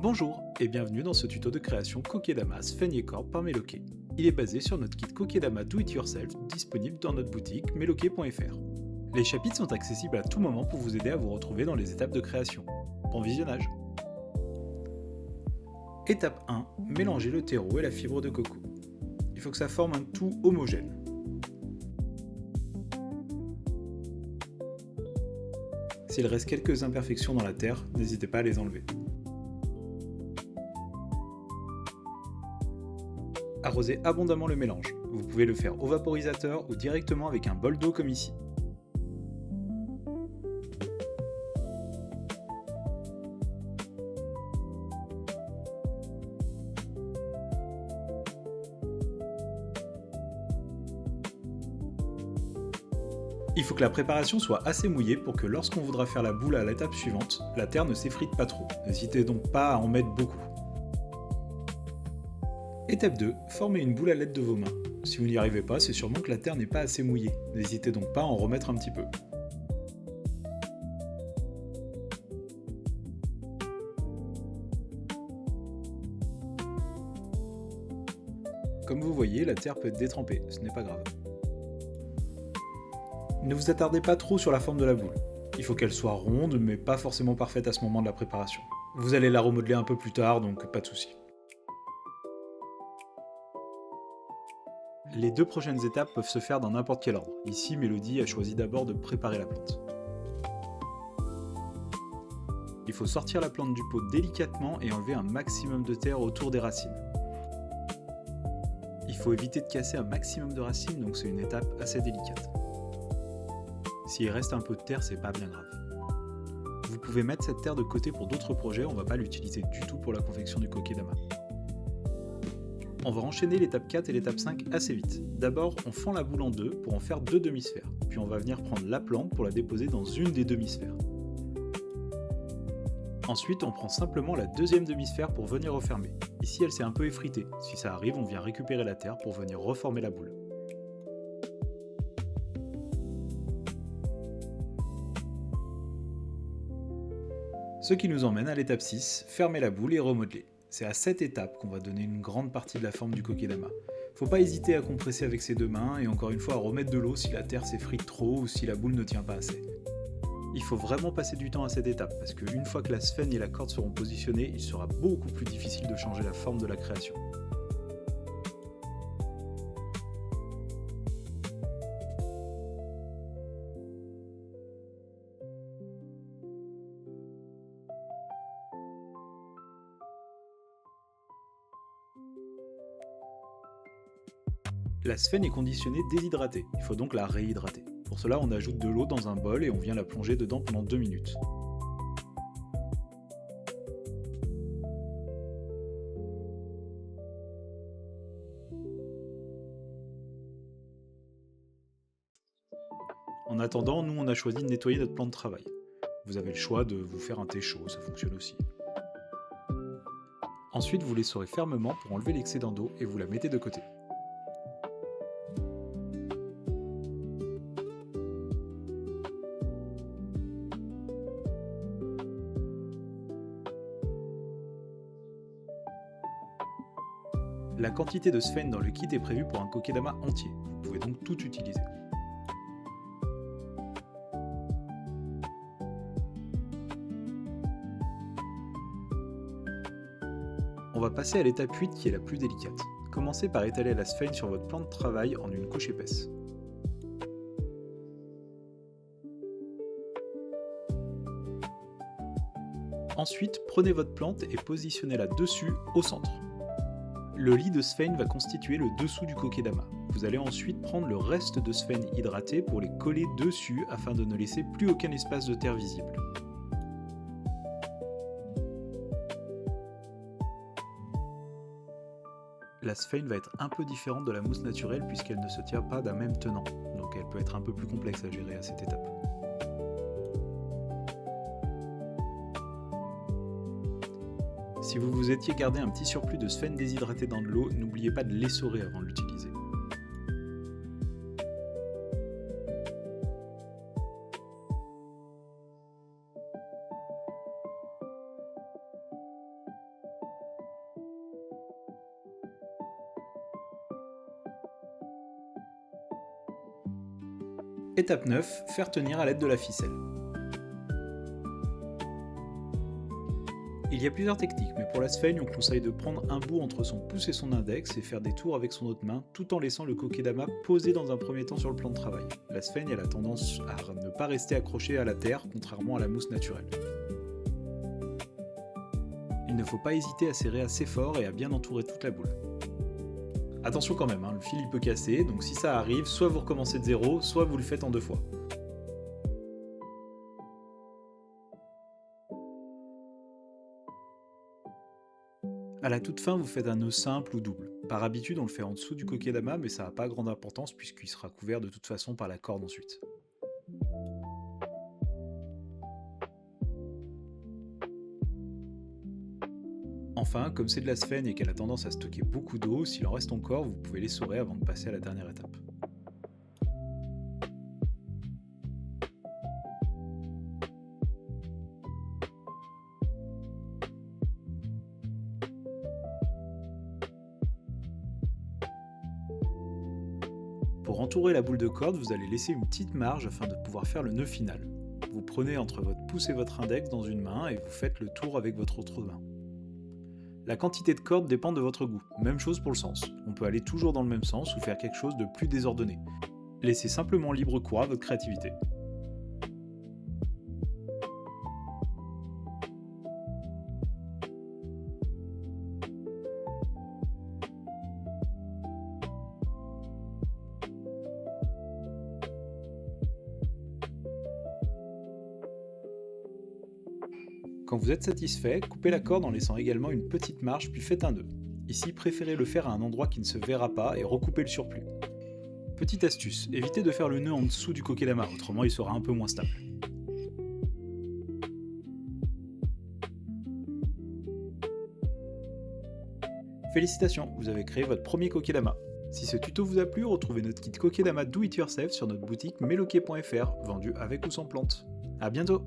Bonjour et bienvenue dans ce tuto de création Kokedama Sphène Corp par Meloke. Il est basé sur notre kit Kokedama Do It Yourself disponible dans notre boutique meloke.fr. Les chapitres sont accessibles à tout moment pour vous aider à vous retrouver dans les étapes de création. Bon visionnage. Étape 1. Mélangez le terreau et la fibre de coco. Il faut que ça forme un tout homogène. S'il reste quelques imperfections dans la terre, n'hésitez pas à les enlever. Arrosez abondamment le mélange. Vous pouvez le faire au vaporisateur ou directement avec un bol d'eau comme ici. Il faut que la préparation soit assez mouillée pour que lorsqu'on voudra faire la boule à l'étape suivante, la terre ne s'effrite pas trop. N'hésitez donc pas à en mettre beaucoup. Étape 2. Formez une boule à l'aide de vos mains. Si vous n'y arrivez pas, c'est sûrement que la terre n'est pas assez mouillée. N'hésitez donc pas à en remettre un petit peu. Comme vous voyez, la terre peut être détrempée, ce n'est pas grave. Ne vous attardez pas trop sur la forme de la boule. Il faut qu'elle soit ronde, mais pas forcément parfaite à ce moment de la préparation. Vous allez la remodeler un peu plus tard, donc pas de souci. Les deux prochaines étapes peuvent se faire dans n'importe quel ordre. Ici, Mélodie a choisi d'abord de préparer la plante. Il faut sortir la plante du pot délicatement et enlever un maximum de terre autour des racines. Il faut éviter de casser un maximum de racines, donc c'est une étape assez délicate. S'il reste un peu de terre, c'est pas bien grave. Vous pouvez mettre cette terre de côté pour d'autres projets, on va pas l'utiliser du tout pour la confection du Kokedama. On va enchaîner l'étape 4 et l'étape 5 assez vite. D'abord, on fend la boule en deux pour en faire deux demi-sphères, puis on va venir prendre la plante pour la déposer dans une des demi-sphères. Ensuite, on prend simplement la deuxième demi-sphère pour venir refermer. Ici, elle s'est un peu effritée. Si ça arrive, on vient récupérer la terre pour venir reformer la boule. Ce qui nous emmène à l'étape 6, fermer la boule et remodeler. C'est à cette étape qu'on va donner une grande partie de la forme du Kokedama. Faut pas hésiter à compresser avec ses deux mains et encore une fois à remettre de l'eau si la terre s'effrite trop ou si la boule ne tient pas assez. Il faut vraiment passer du temps à cette étape parce qu'une fois que la sphène et la corde seront positionnées, il sera beaucoup plus difficile de changer la forme de la création. La sphène est conditionnée déshydratée, il faut donc la réhydrater. Pour cela, on ajoute de l'eau dans un bol et on vient la plonger dedans pendant 2 minutes. En attendant, nous on a choisi de nettoyer notre plan de travail. Vous avez le choix de vous faire un thé chaud, ça fonctionne aussi. Ensuite, vous l'essorez fermement pour enlever l'excédent d'eau et vous la mettez de côté. La quantité de sphène dans le kit est prévue pour un Kokedama entier, vous pouvez donc tout utiliser. On va passer à l'étape 8 qui est la plus délicate. Commencez par étaler la sphène sur votre plan de travail en une couche épaisse. Ensuite, prenez votre plante et positionnez-la dessus au centre. Le lit de sphène va constituer le dessous du Kokedama. Vous allez ensuite prendre le reste de sphène hydratée pour les coller dessus afin de ne laisser plus aucun espace de terre visible. La sphène va être un peu différente de la mousse naturelle puisqu'elle ne se tient pas d'un même tenant, donc elle peut être un peu plus complexe à gérer à cette étape. Si vous vous étiez gardé un petit surplus de sphène déshydratée dans de l'eau, n'oubliez pas de l'essorer avant de l'utiliser. Étape 9, faire tenir à l'aide de la ficelle. Il y a plusieurs techniques, mais pour la sphaigne, on conseille de prendre un bout entre son pouce et son index et faire des tours avec son autre main, tout en laissant le kokedama posé dans un premier temps sur le plan de travail. La sphaigne, elle a tendance à ne pas rester accrochée à la terre, contrairement à la mousse naturelle. Il ne faut pas hésiter à serrer assez fort et à bien entourer toute la boule. Attention quand même, le fil il peut casser, donc si ça arrive, soit vous recommencez de zéro, soit vous le faites en 2 fois. À la toute fin, vous faites un nœud simple ou double. Par habitude, on le fait en dessous du kokedama, mais ça n'a pas grande importance puisqu'il sera couvert de toute façon par la corde ensuite. Enfin, comme c'est de la sphaigne et qu'elle a tendance à stocker beaucoup d'eau, s'il en reste encore, vous pouvez l'essorer avant de passer à la dernière étape. Pour entourer la boule de corde, vous allez laisser une petite marge afin de pouvoir faire le nœud final. Vous prenez entre votre pouce et votre index dans une main et vous faites le tour avec votre autre main. La quantité de corde dépend de votre goût, même chose pour le sens. On peut aller toujours dans le même sens ou faire quelque chose de plus désordonné. Laissez simplement libre cours à votre créativité. Quand vous êtes satisfait, coupez la corde en laissant également une petite marge puis faites un nœud. Ici, préférez le faire à un endroit qui ne se verra pas et recoupez le surplus. Petite astuce, évitez de faire le nœud en dessous du kokedama, autrement il sera un peu moins stable. Félicitations, vous avez créé votre premier kokedama. Si ce tuto vous a plu, retrouvez notre kit kokedama Do It Yourself sur notre boutique meloke.fr, vendu avec ou sans plante. A bientôt!